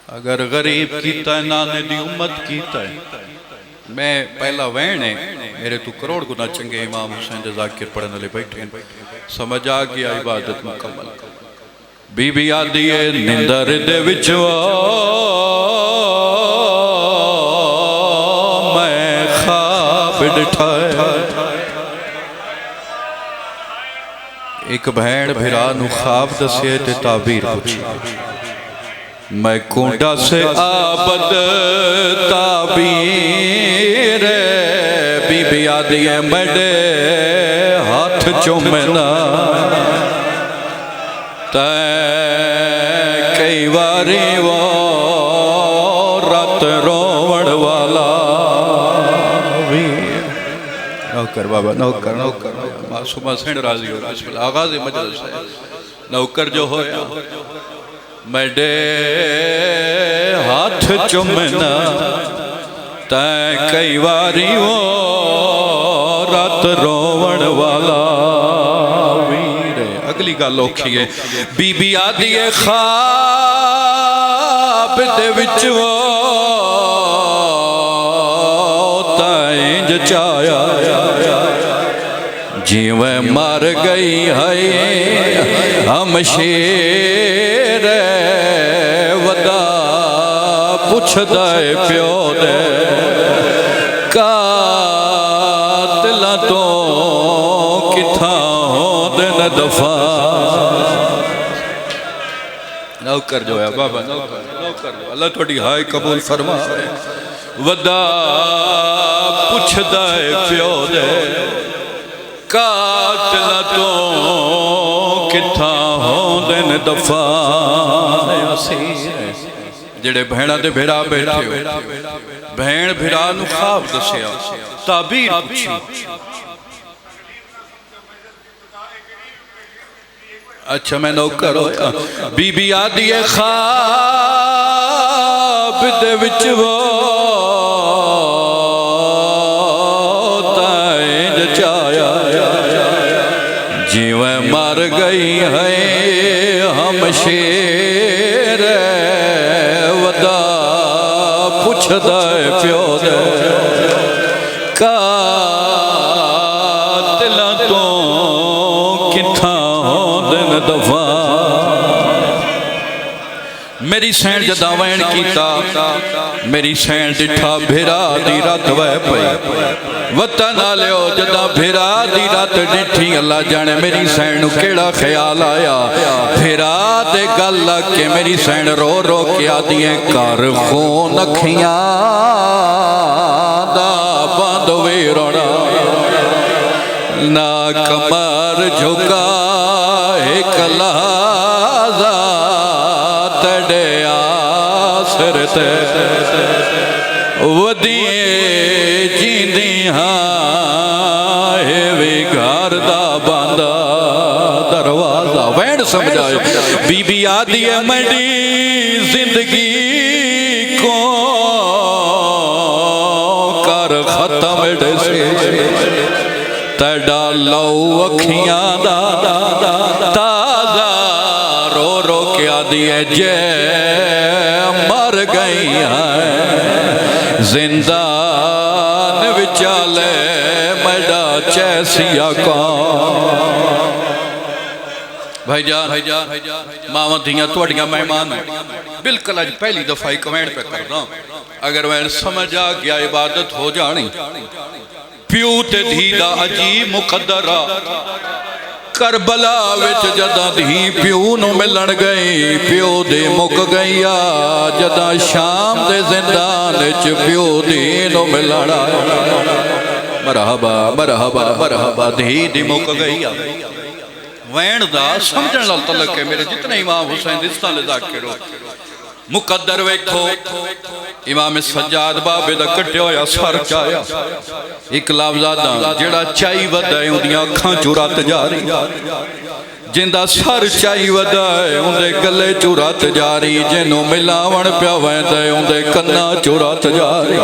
اگر غریب کیتا ہے نانے دی امت کیتا ہے میں پہلا وین ہے میرے تو کروڑ گنا چنگے امام حسین دے ذاکر پڑھنے لے بیٹھے ہیں سمجھ آ گیا عبادت مکمل بی بی آدھی ہے نندر دے وچوا میں خواب ڈٹھایا ایک بہن بھرا نو خواب دسے تے تعبیر پوچھی میں کونڈا سے آبد تعبیر بی بی آدھی ہے میڈے ہاتھ چومنا تے کئی واری وہ رات روڑ والا نوکر بابا نوکر معصومہ سینڈ راضی ہو بسم اللہ آغاز مجلس ہے نوکر جو ہویا میڈے ہاتھ چومنا تے کئی واری وہ رات روڑ والا اگلی گل اوکھی ہے بی بی آدھی ہے خواب دے وچ وہ تائیں جچایا جیویں مر گئی ہے ہم شیر ودا پوچھ دائے پیو دے قاتلہ تو کتھاں ہو دن دفعہ نوکر جو ہے بابا نوکر جو اللہ تھوڑی ہائے قبول فرما ودا پوچھ دائے پیو دے قاتلہ تو کتھاں ہو دن دفعہ جڑے بہنہ دے بھیرا بیٹھے ہو بہن بھیرا نو خواب دسیا تعبیر پوچھی اچھا میں نوکر ہویا بی بی آدھی ہے خواب دے وچ وہ تائیں جچایا جیویں مر گئی ہے ہم شیر ودا پوچھ دائے پیو دے قاتلہ تو کتھاں ہو دن دفعہ میری سین جدا وین کیتا میری سین ڈٹھا بھیرا دی رات وے پئی وطن آلیو جدا بھیرا دی رات ڈٹھی اللہ جانے میری سین نو کیڑا خیال آیا بھیرا دے گل لگ کے میری سین رو رو کیا دیئے کار خون اکھیاں دا باندھ ویروڑا نا کمر جھکا ایک لحظہ تڑے آسر تے ودیے جیندی ہاں وی گھر دا باندھا دروازہ وین سمجھائے بی بی آدھی ہے میری زندگی کو کر ختم ڈسے تڑا لو اکھیاں دا تازہ رو رو کیا دیئے جے مر گئی ہیں زندان وچالے میڈا چیسیا کون بھائی جان ماما دھیاں توڑیاں مہمان ہیں بلکل آج پہلی دفعہ ہی کمینٹ پہ کر رہا ہوں اگر میں سمجھ آ گیا عبادت ہو جانی پیو تے دھیدہ عجیب مقدرہ کربلا وچ جدہ دھی پیو نو ملن گئی پیو دے مک گئی جدہ شام دے زندان وچ پیو دے نو ملن مرحبا مرحبا مرحبا دھی دی مک گئی وین دا سمجھن لال تلک ہے میرے جتنے امام حسین دستان لے ذاکر ہو مقدر ویکھو امام سجاد بابے دا کٹے ہویا سر چایا ایک لفظادہ جڑا چائی ودائے ان دیا کھان چورات جاری جندہ سر چائی ودائے ان دے گلے چورات جاری جنوں ملاون پیا ویندے ان دے کنا چورات جاری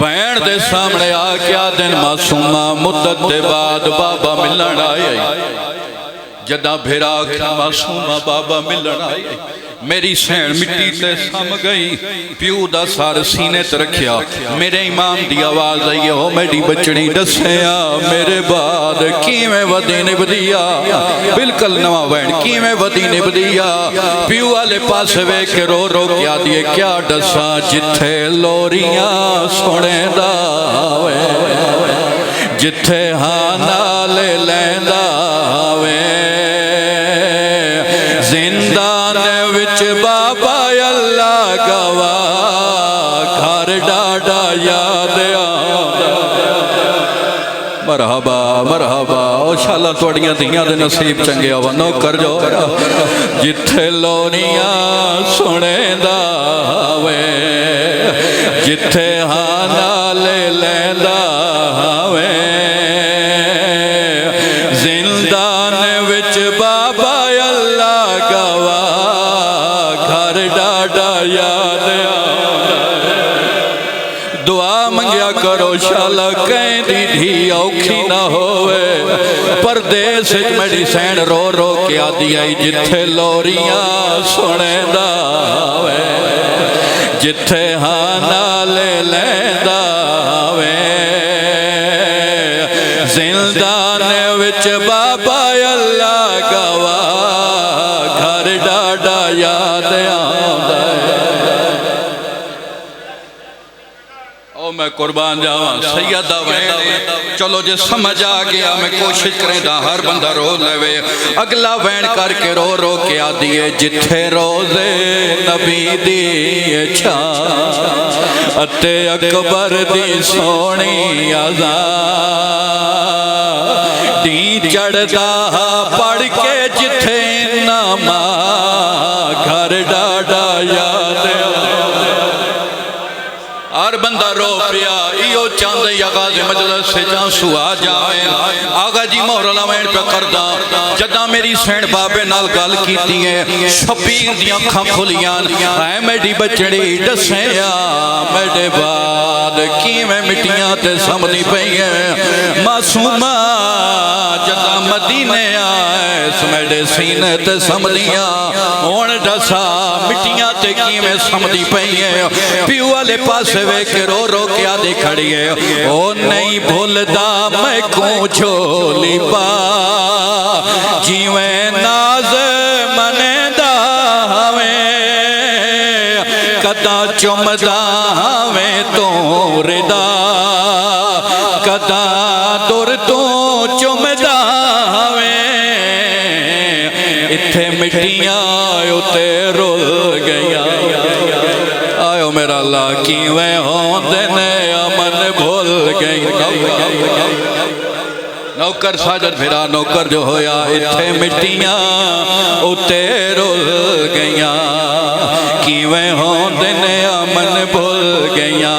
بین دے سامنے آکیا دن معصومہ مدت دے بعد بابا ملن آئے جدا بھیرا کھا معصومہ بابا ملن آئی میری سین مٹی تے سم گئی پیو دا سار سینے تے رکھیا میرے امام دی آواز آئی ہو میری بچڑی دسیا میرے بعد کیویں ودی نبدیا بالکل نواں وین کیویں ودی نبدیا پیو والے پاس وے کے رو رو کیا دیے کیا دسا جتھے لوریاں سونے دا وے جتھے ہاں نالے لیندہ وے زندان وچ بابا اللہ گواہ گھر ڈاڈا یاد مرحبا مرحبا او شاءاللہ توڑیاں دیاں دے نصیب چنگے آوا نوکر جو جتھے لونیاں سنے دا ہوئے جتھے ہاں نالے لیندہ ہوئے زندان وچ بابا اللہ گواہ گھر ڈاڈا یاد دعا منگیا کرو شاءاللہ کہیں دی دھی اوکھی نہ ہوئے پردیس میری سین رو رو کیا دیائی جتھے لوریاں سنے دا ہوئے جتھے ہاں نالے لیندہ ہوئے زندان وچ بابا اللہ گواہ گھر ڈاڈا یاد آندا میں قربان جاواں سیدہ وین چلو جے سمجھ آ گیا میں کوشش کریں دا ہر بندہ رو لے اگلا وین کر کے رو رو کے آ دیئے جتھے روزے نبی دیئے چھان اتے اکبر دی سونی آزان دی چڑھدا پڑھ کے جتھے ناما گھر ڈاڈا یاد ہر بندہ رو پیا ایو چاندے یا غازی مجلس سے چانسو آ جائے آگا جی مولا وین پہ کردہ جدہ میری سین بابے نال گال کی دیئے شبیر دیاں کھاں کھولیاں اے میڈی بچڑی ڈسیاں میڈے بعد کی میں مٹیاں تے سمدھی پہیے معصومہ جدہ مدینے آئے میڈے سینے تے سمدھیاں ہون ڈسا مٹیاں تے کی میں سمدھی پہیے پیو والے پاسے وے کے رو رو کیا دے کھڑیے او نہیں بھولدا میں کوں چھولی پا جیویں ناز منیدہ ہوئے کدا چمدہ ہوئے تو ردا کدا دور تو چمدہ ہوئے اتھے مٹیاں اتے رول گیا آئیو میرا اللہ کیویں ہوندے نے امن بھول گئی نوکر ساجد پھرا نوکر جو ہویا اتھے مٹیاں اتے رول گئیاں کیویں ہوندے نے امن بھول گئیاں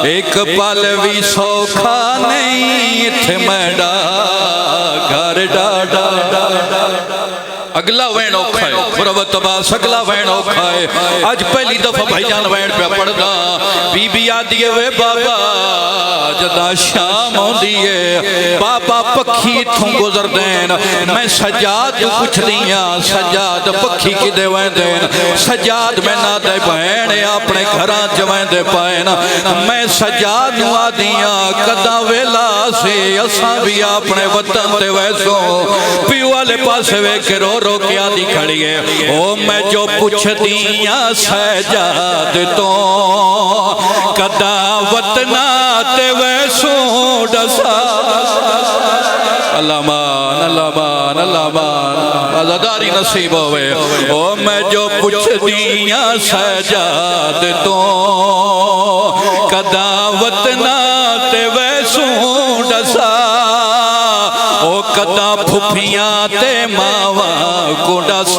ایک پل بھی سوکھا نہیں اتھے میڈا گھر ڈاڈا اگلا وین اوکھائے مربت باس اگلا وین اوکھائے آج پہلی دفعہ بھائی جان وین پہ پڑھ دا بی بی آدھیے وے بابا جدا شام ہوں دیئے بابا پکھی تھوں گزر دین میں سجاد کچھ دیاں سجاد پکھی کی دے وین دین سجاد میں نہ دے بہن اپنے گھران جوین دے پائن میں سجاد نو آدیاں کدا ویلا سے اساں بھی اپنے وطن تے ویسوں پیو والے پاس وے کے رو رو کیا دی کھڑی ہے او میں جو پوچھ دیاں سجاد تو کدا وطنہ تے ویسوں ڈسا اللہ مان اللہ مان اللہ مان آزاداری نصیب ہوئے او میں جو پوچھ دیاں سجاد تو کدا وطنہ تے ویسوں ڈسا او کدا پھپیاں تے ماواں کو ڈس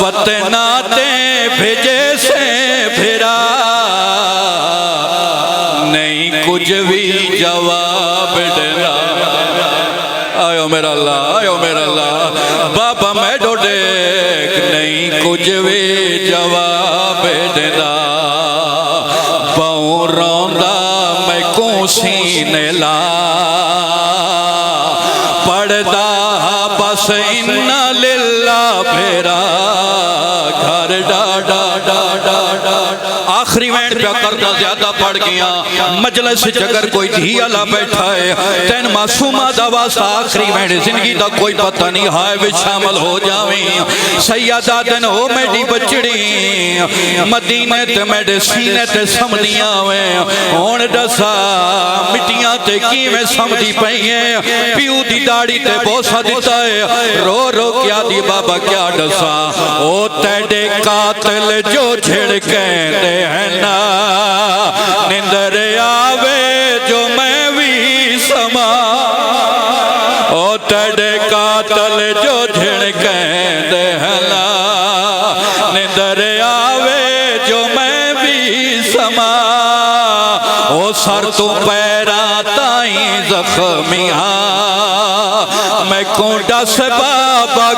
وطنہ تے بھیجے سے بھیرا نہیں کچھ بھی جواب دینا آئیو میرا اللہ آئیو میرا اللہ بابا میں ڈوڈیک نہیں کچھ بھی جواب دینا باؤں روندہ میں کوں سینے لا پھیرا گھر ڈاڈا ڈاڈا آخری وین پہ کرتا زیادہ پڑ گیا مجلس اگر کوئی دھی اللہ بیٹھا ہے تین معصومہ دا واسطہ آخری وین زندگی دا کوئی پتہ نہیں ہائے بھی شامل ہو جاویں سیدہ دن ہو میڈی بچڑی مدینے تے میڈے سینے تے سمدیاں ہوئے ہون ڈسا مٹیاں تے کی میں سمدی پہیے پیو دی داڑی تے بوسا دیتا ہے رو رو کیا دی بابا کیا ڈسا او تیڑے قاتل جو جھڑکیں دے ہیں نا نندر آوے جو میں بھی سما او تیڑے قاتل جو جھڑکیں دے ہیں نا نندر آوے جو میں بھی سما او سر تو پیرا تائیں زخمیاں میں کونڈا سے بابا